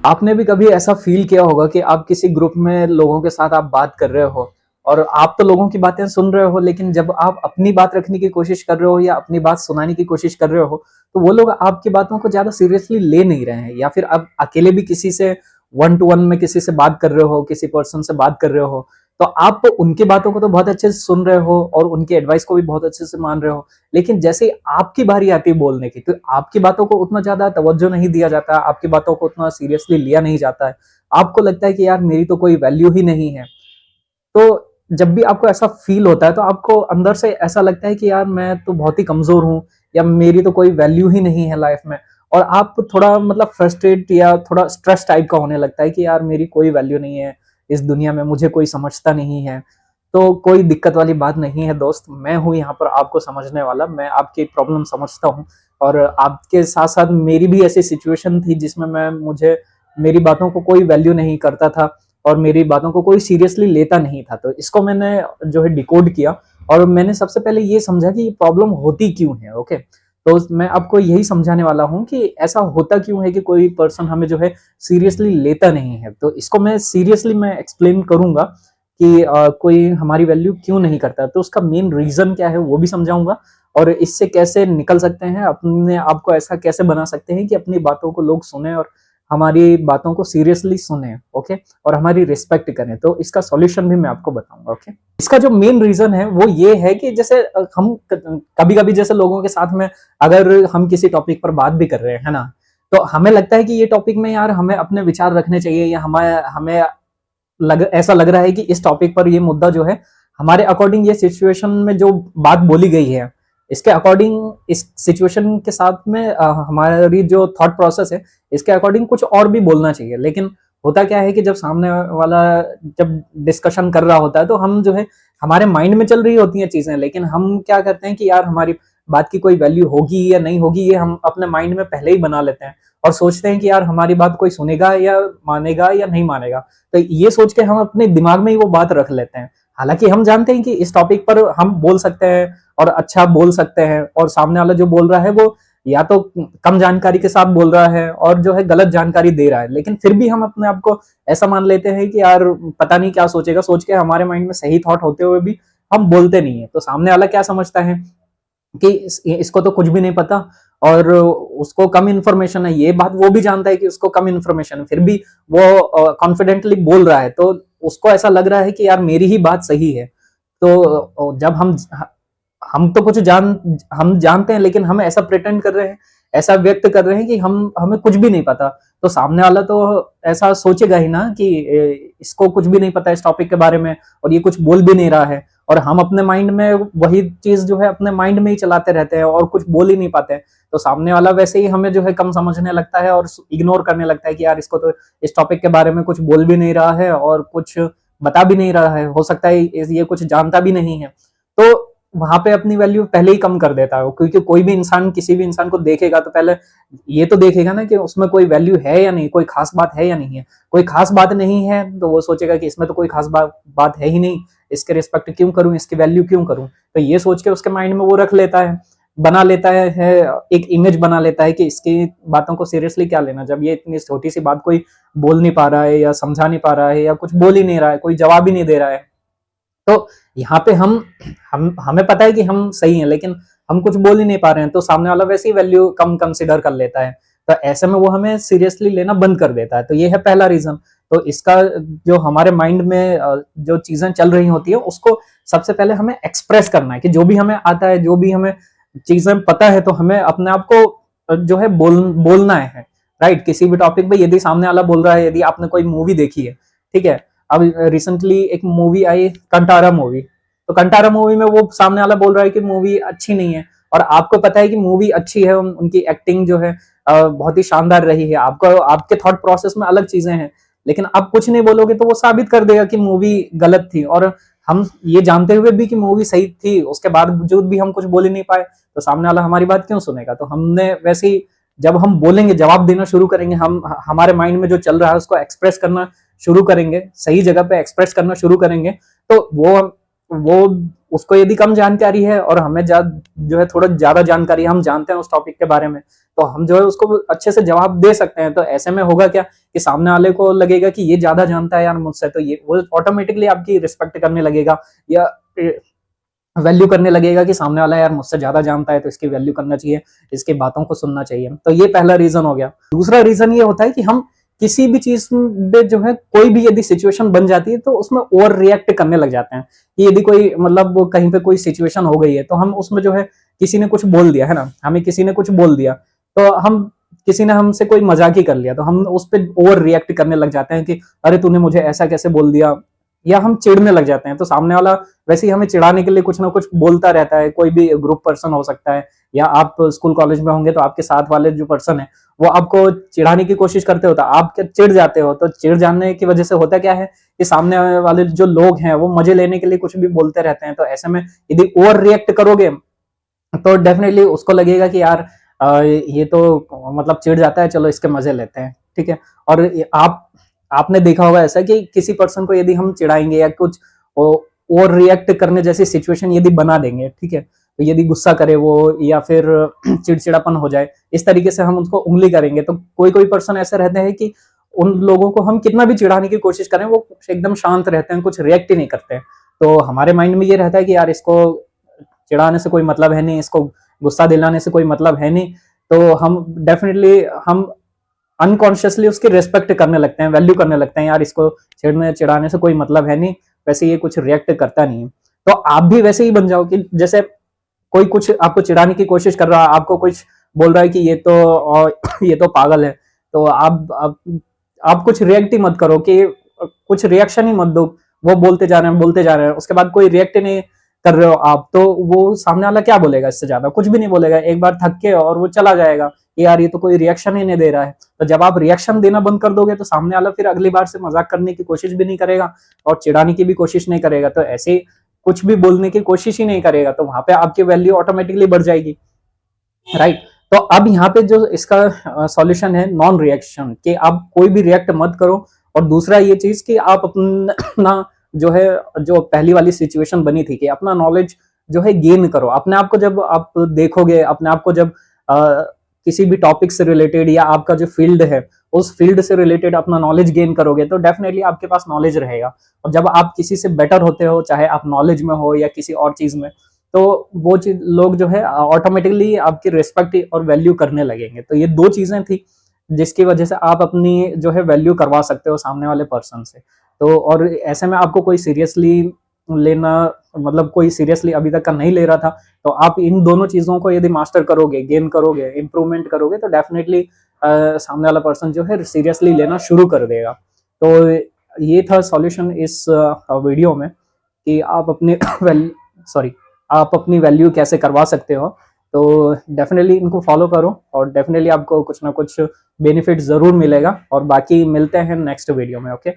आपने भी कभी ऐसा फील किया होगा कि आप किसी ग्रुप में लोगों के साथ आप बात कर रहे हो और आप तो लोगों की बातें सुन रहे हो, लेकिन जब आप अपनी बात रखने की कोशिश कर रहे हो या अपनी बात सुनाने की कोशिश कर रहे हो, तो वो लोग आपकी बातों को ज्यादा सीरियसली ले नहीं रहे हैं, या फिर आप अकेले भी किसी से वन टू वन में किसी से बात कर रहे हो, किसी पर्सन से बात कर रहे हो, तो आप उनकी बातों को तो बहुत अच्छे से सुन रहे हो और उनकी एडवाइस को भी बहुत अच्छे से मान रहे हो, लेकिन जैसे ही आपकी बारी आती है बोलने की, तो आपकी बातों को उतना ज्यादा तवज्जो नहीं दिया जाता, आपकी बातों को उतना सीरियसली लिया नहीं जाता है। आपको लगता है कि यार मेरी तो कोई वैल्यू ही नहीं है। तो जब भी आपको ऐसा फील होता है, तो आपको अंदर से ऐसा लगता है कि यार मैं तो बहुत ही कमजोर हूँ, या मेरी तो कोई वैल्यू ही नहीं है लाइफ में, और आप थोड़ा मतलब फ्रस्ट्रेट या थोड़ा स्ट्रेस टाइप का होने लगता है कि यार मेरी कोई वैल्यू नहीं है इस दुनिया में, मुझे कोई समझता नहीं है। तो कोई दिक्कत वाली बात नहीं है दोस्त, मैं हूँ यहाँ पर आपको समझने वाला, मैं आपकी प्रॉब्लम समझता हूँ। और आपके साथ साथ मेरी भी ऐसी सिचुएशन थी जिसमें मैं मुझे मेरी बातों को कोई वैल्यू नहीं करता था और मेरी बातों को कोई सीरियसली लेता नहीं था। तो इसको मैंने जो है डिकोड किया, और मैंने सबसे पहले ये समझा कि ये प्रॉब्लम होती क्यों है। ओके, तो मैं आपको यही समझाने वाला हूँ कि ऐसा होता क्यों है कि कोई पर्सन हमें जो है सीरियसली लेता नहीं है। तो इसको मैं सीरियसली मैं एक्सप्लेन करूंगा कि कोई हमारी वैल्यू क्यों नहीं करता, तो उसका मेन रीजन क्या है वो भी समझाऊंगा, और इससे कैसे निकल सकते हैं, अपने आप को ऐसा कैसे बना सकते हैं कि अपनी बातों को लोग सुने और हमारी बातों को सीरियसली सुने। ओके, और हमारी रिस्पेक्ट करें। तो इसका सॉल्यूशन भी मैं आपको बताऊंगा। ओके, इसका जो मेन रीजन है वो ये है कि जैसे हम कभी कभी जैसे लोगों के साथ में अगर हम किसी टॉपिक पर बात भी कर रहे हैं, है ना, तो हमें लगता है कि ये टॉपिक में यार हमें अपने विचार रखने चाहिए, या हमें हमें ऐसा लग रहा है कि इस टॉपिक पर ये मुद्दा जो है हमारे अकॉर्डिंग, ये सिचुएशन में जो बात बोली गई है इसके अकॉर्डिंग, इस सिचुएशन के साथ में हमारी जो थॉट प्रोसेस है इसके अकॉर्डिंग कुछ और भी बोलना चाहिए। लेकिन होता क्या है कि जब सामने वाला जब डिस्कशन कर रहा होता है, तो हम जो है हमारे माइंड में चल रही होती हैं चीजें, लेकिन हम क्या करते हैं कि यार हमारी बात की कोई वैल्यू होगी या नहीं होगी, ये हम अपने माइंड में पहले ही बना लेते हैं और सोचते हैं कि यार हमारी बात कोई सुनेगा या मानेगा या नहीं मानेगा। तो ये सोच के हम अपने दिमाग में ही वो बात रख लेते हैं, हालांकि हम जानते हैं कि इस टॉपिक पर हम बोल सकते हैं और अच्छा बोल सकते हैं, और सामने वाला जो बोल रहा है वो या तो कम जानकारी के साथ बोल रहा है और जो है गलत जानकारी दे रहा है, लेकिन फिर भी हम अपने आप को ऐसा मान लेते हैं कि यार पता नहीं क्या सोचेगा, सोच के हमारे माइंड में सही थॉट होते हुए भी हम बोलते नहीं है। तो सामने वाला क्या समझता है कि इसको तो कुछ भी नहीं पता और उसको कम इन्फॉर्मेशन है, ये बात वो भी जानता है कि उसको कम इन्फॉर्मेशन है, फिर भी वो कॉन्फिडेंटली बोल रहा है, तो उसको ऐसा लग रहा है कि यार मेरी ही बात सही है। तो जब हम तो कुछ हम जानते हैं, लेकिन हम ऐसा प्रिटेंड कर रहे हैं, ऐसा व्यक्त कर रहे हैं कि हम हमें कुछ भी नहीं पता। तो सामने वाला तो ऐसा सोचेगा ही ना कि इसको कुछ भी नहीं पता इस टॉपिक के बारे में और ये कुछ बोल भी नहीं रहा है, और हम अपने माइंड में वही चीज जो है अपने माइंड में ही चलाते रहते हैं और कुछ बोल ही नहीं पाते हैं। तो सामने वाला वैसे ही हमें जो है कम समझने लगता है और इग्नोर करने लगता है कि यार इसको तो इस टॉपिक के बारे में कुछ बोल भी नहीं रहा है और कुछ बता भी नहीं रहा है, हो सकता है ये कुछ जानता भी नहीं है। तो वहां पे अपनी वैल्यू पहले ही कम कर देता है, क्योंकि कोई भी इंसान किसी भी इंसान को देखेगा तो पहले ये तो देखेगा ना कि उसमें कोई वैल्यू है या नहीं, कोई खास बात है या नहीं है। कोई खास बात नहीं है तो वो सोचेगा कि इसमें तो कोई खास बात है ही नहीं, इसके रिस्पेक्ट क्यों करूं, इसकी वैल्यू क्यों करूं। तो ये सोच के उसके माइंड में वो रख लेता है, बना लेता है एक इमेज बना लेता है कि इसकी बातों को सीरियसली क्या लेना, जब ये इतनी छोटी सी बात कोई बोल नहीं पा रहा है या समझा नहीं पा रहा है या कुछ बोल ही नहीं रहा है, कोई जवाब ही नहीं दे रहा है। तो यहाँ पे हम हमें पता है कि हम सही हैं, लेकिन हम कुछ बोल ही नहीं पा रहे हैं, तो सामने वाला वैसे ही वैल्यू कम कंसिडर कर लेता है। तो ऐसे में वो हमें सीरियसली लेना बंद कर देता है। तो ये है पहला रीजन। तो इसका जो हमारे माइंड में जो चीजें चल रही होती है उसको सबसे पहले हमें एक्सप्रेस करना है कि जो भी हमें आता है, जो भी हमें चीजें पता है, तो हमें अपने आप को जो है बोलना है। राइट, किसी भी टॉपिक पे यदि सामने वाला बोल रहा है, यदि आपने कोई मूवी देखी है, ठीक है, अब रिसेंटली एक मूवी आई कंटारा मूवी, तो कंटारा मूवी में वो सामने वाला बोल रहा है कि मूवी अच्छी नहीं है, और आपको पता है कि मूवी अच्छी है, उनकी एक्टिंग जो है बहुत ही शानदार रही है, आपको आपके थॉट प्रोसेस में अलग चीजें हैं, लेकिन आप कुछ नहीं बोलोगे तो वो साबित कर देगा कि मूवी गलत थी। और हम ये जानते हुए भी कि मूवी सही थी, उसके बावजूद भी हम कुछ बोल ही नहीं पाए, तो सामने वाला हमारी बात क्यों सुनेगा। तो हमने वैसे ही जब हम बोलेंगे, जवाब देना शुरू करेंगे, हम हमारे माइंड में जो चल रहा है उसको एक्सप्रेस करना शुरू करेंगे, सही जगह पे एक्सप्रेस करना शुरू करेंगे, तो वो उसको यदि कम जानकारी है और हमें जो है थोड़ा ज्यादा जानकारी, हम जानते हैं उस टॉपिक के बारे में, तो हम जो है उसको अच्छे से जवाब दे सकते हैं। तो ऐसे में होगा क्या कि सामने वाले को लगेगा कि ये ज्यादा जानता है यार मुझसे, तो ये वो ऑटोमेटिकली आपकी रिस्पेक्ट करने लगेगा या वैल्यू करने लगेगा कि सामने वाला यार मुझसे ज्यादा जानता है, तो इसकी वैल्यू करना चाहिए, इसकी बातों को सुनना चाहिए। तो ये पहला रीजन हो गया। दूसरा रीजन ये होता है कि हम किसी भी चीज में जो है कोई भी यदि सिचुएशन बन जाती है तो उसमें ओवर रिएक्ट करने लग जाते हैं कि यदि कोई मतलब कहीं पे कोई सिचुएशन हो गई है तो हम उसमें जो है किसी ने कुछ बोल दिया है ना, हमें किसी ने कुछ बोल दिया, तो हम किसी ने हमसे कोई मजाक ही कर लिया तो हम उस पर ओवर रिएक्ट करने लग जाते हैं कि अरे तूने मुझे ऐसा कैसे बोल दिया, या हम चिढ़ने लग जाते हैं। तो सामने वाला वैसे ही हमें चिढ़ाने के लिए कुछ ना कुछ बोलता रहता है, कोई भी ग्रुप पर्सन हो सकता है, या आप स्कूल कॉलेज में होंगे तो आपके साथ वाले जो पर्सन है वो आपको चिढ़ाने की कोशिश करते हो तो आप क्या चिढ़ जाते हो। तो चिढ़ जाने की वजह से होता क्या है कि सामने वाले जो लोग हैं वो मजे लेने के लिए कुछ भी बोलते रहते हैं। तो ऐसे में यदि ओवर रिएक्ट करोगे तो डेफिनेटली उसको लगेगा कि यार ये तो मतलब चिढ़ जाता है, चलो इसके मजे लेते हैं, ठीक है। और आपने देखा होगा ऐसा कि किसी पर्सन को यदि हम चिढ़ाएंगे या कुछ और रिएक्ट करने जैसी सिचुएशन यदि बना देंगे, ठीक है, तो यदि गुस्सा करे वो या फिर चिड़चिड़ापन हो जाए, इस तरीके से हम उसको उंगली करेंगे, तो कोई कोई पर्सन ऐसे रहते हैं कि उन लोगों को हम कितना भी चिढ़ाने की कोशिश करें वो एकदम शांत रहते हैं, कुछ रिएक्ट ही नहीं करते हैं। तो हमारे माइंड में ये रहता है कि यार इसको चिढ़ाने से कोई मतलब है नहीं, इसको गुस्सा दिलाने से कोई मतलब है नहीं, तो हम डेफिनेटली हम अनकॉन्शियसली उसकी रिस्पेक्ट करने लगते हैं, वैल्यू करने लगते हैं, यार इसको छेड़ने चिढ़ाने से कोई मतलब है नहीं, वैसे ये कुछ रिएक्ट करता नहीं है। तो आप भी वैसे ही बन जाओ कि जैसे कोई कुछ आपको चिढ़ाने की कोशिश कर रहा है, आपको कुछ बोल रहा है कि ये तो पागल है, तो आप कुछ रिएक्ट ही मत करो, कि कुछ रिएक्शन ही मत दो। वो बोलते जा रहे हैं, उसके बाद कोई रिएक्ट ही नहीं कर रहे हो आप, तो वो सामने वाला क्या बोलेगा, इससे ज्यादा कुछ भी नहीं बोलेगा, एक बार थक के और वो चला जाएगा कि यार ये तो कोई रिएक्शन ही नहीं दे रहा है। तो जब आप रिएक्शन देना बंद कर दोगे तो सामने वाला फिर अगली बार से मजाक करने की कोशिश भी नहीं करेगा और चिढ़ाने की भी कोशिश नहीं करेगा, तो ऐसे कुछ भी बोलने की कोशिश ही नहीं करेगा, तो वहां पे आपकी वैल्यू ऑटोमेटिकली बढ़ जाएगी, राइट। तो अब यहाँ पे जो इसका सॉल्यूशन है नॉन रिएक्शन, कि आप कोई भी रिएक्ट मत करो। और दूसरा ये चीज कि आप अपना जो है जो पहली वाली सिचुएशन बनी थी कि अपना नॉलेज जो है गेन करो। अपने आप को जब आप देखोगे, अपने आप को जब किसी भी टॉपिक से रिलेटेड या आपका जो फील्ड है उस फील्ड से रिलेटेड अपना नॉलेज गेन करोगे तो डेफिनेटली आपके पास नॉलेज रहेगा। और जब आप किसी से बेटर होते हो, चाहे आप नॉलेज में हो या किसी और चीज में, तो वो चीज लोग जो है ऑटोमेटिकली आपकी रिस्पेक्ट और वैल्यू करने लगेंगे। तो ये दो चीजें थी जिसकी वजह से आप अपनी जो है वैल्यू करवा सकते हो सामने वाले पर्सन से। तो और ऐसे में आपको कोई सीरियसली लेना, मतलब कोई सीरियसली अभी तक का नहीं ले रहा था, तो आप इन दोनों चीजों को यदि मास्टर करोगे, गेन करोगे, इंप्रूवमेंट करोगे, तो डेफिनेटली सामने वाला पर्सन जो है सीरियसली लेना शुरू कर देगा। तो ये था सॉल्यूशन इस वीडियो में कि आप अपने सॉरी आप अपनी वैल्यू कैसे करवा सकते हो। तो डेफिनेटली इनको फॉलो करो और डेफिनेटली आपको कुछ ना कुछ बेनिफिट जरूर मिलेगा। और बाकी मिलते हैं नेक्स्ट वीडियो में, ओके।